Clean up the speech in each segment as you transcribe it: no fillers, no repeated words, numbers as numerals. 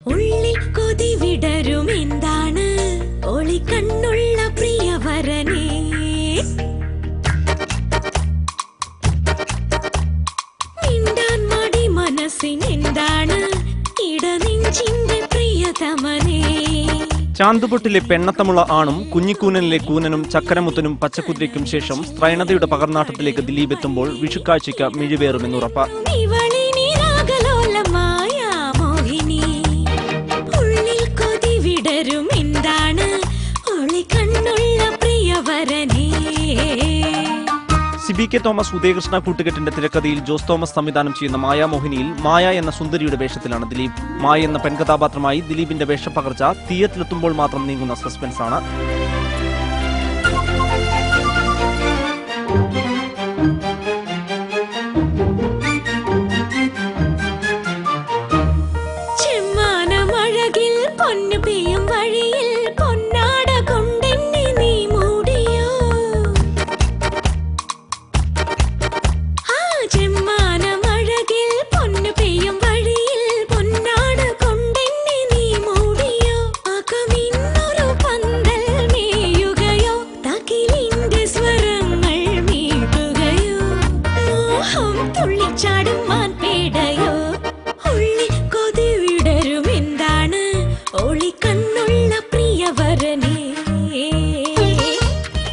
ഉള്ളിൽ കൊതി വിടരും എന്താണ് ഒളിക്കണ്ണുള്ള പ്രിയവരനേ മിണ്ടാൻ മടി മനസ്സിനെന്താണ് ഇടനെഞ്ചിന്റെ പ്രിയതമനേ. ചാന്തുപൊട്ടിലെ പെണ്ണത്തമുള്ള ആണും കുഞ്ഞിക്കൂനനിലെ കൂനനും ചക്കരമുത്തനും പച്ചക്കുതിരയ്ക്കും ശേഷം സ്ത്രൈണതയുടെ പകർനാട്ടത്തിലേക്ക് ദിലീപ് എത്തുമ്പോൾ വിഷുക്കാഴ്ചയ്ക്ക് മിഴിവേറുമെന്നുറപ്പ്. സിബി കെ തോമസ് ഉദയകൃഷ്ണ കൂട്ടുകെട്ടിന്റെ തിരക്കഥയിൽ ജോസ് തോമസ് സംവിധാനം ചെയ്യുന്ന മായാമോഹിനിയിൽ മായ എന്ന സുന്ദരിയുടെ വേഷത്തിലാണ് ദിലീപ്. മായ എന്ന പെൺകഥാപാത്രമായി ദിലീപിന്റെ വേഷപ്പകർച്ച തിയേറ്ററിലെത്തുമ്പോൾ മാത്രം നീങ്ങുന്ന സസ്പെൻസാണ്.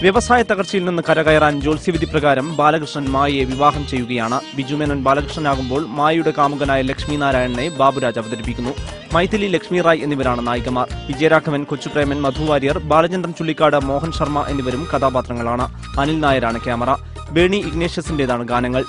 വ്യവസായ തകർച്ചയിൽ നിന്ന് കരകയറാൻ ജ്യോത്സ്യവിധി പ്രകാരം ബാലകൃഷ്ണൻ മായയെ വിവാഹം ചെയ്യുകയാണ്. ബിജുമേനോൻ ബാലകൃഷ്ണനാകുമ്പോൾ മായയുടെ കാമുകനായ ലക്ഷ്മി നാരായണനെ ബാബുരാജ് അവതരിപ്പിക്കുന്നു. മൈഥിലി, ലക്ഷ്മി റായ് എന്നിവരാണ് നായികമാർ. വിജയരാഘവൻ, കൊച്ചുപ്രേമൻ, മധുവാര്യർ, ബാലചന്ദ്രൻ ചുള്ളിക്കാട്, മോഹൻ ശർമ്മ എന്നിവരും കഥാപാത്രങ്ങളാണ്. അനിൽ നായരാണ് ക്യാമറ. ബേണി ഇഗ്നേഷ്യസിന്റേതാണ് ഗാനങ്ങൾ.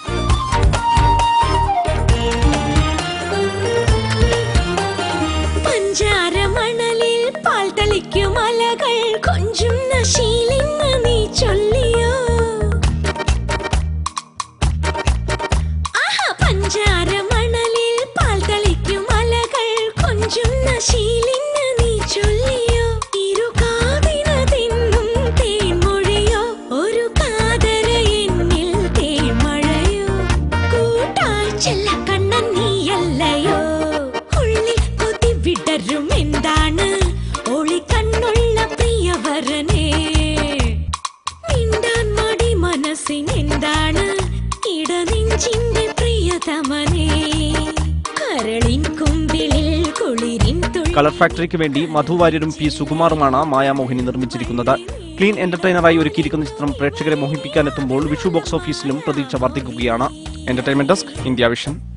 കളർ ഫാക്ടറിക്ക് വേണ്ടി മധുവാര്യരും പി സുകുമാറുമാണ് മായാമോഹിനി നിർമ്മിച്ചിരിക്കുന്നത്. ക്ലീൻ എന്റർടൈനറായി ഒരുക്കിയിരിക്കുന്ന ചിത്രം പ്രേക്ഷകരെ മോഹിപ്പിക്കാനെത്തുമ്പോൾ വിഷു ബോക്സ് ഓഫീസിലും പ്രതീക്ഷ വർദ്ധിക്കുകയാണ്. Entertainment desk, India vision.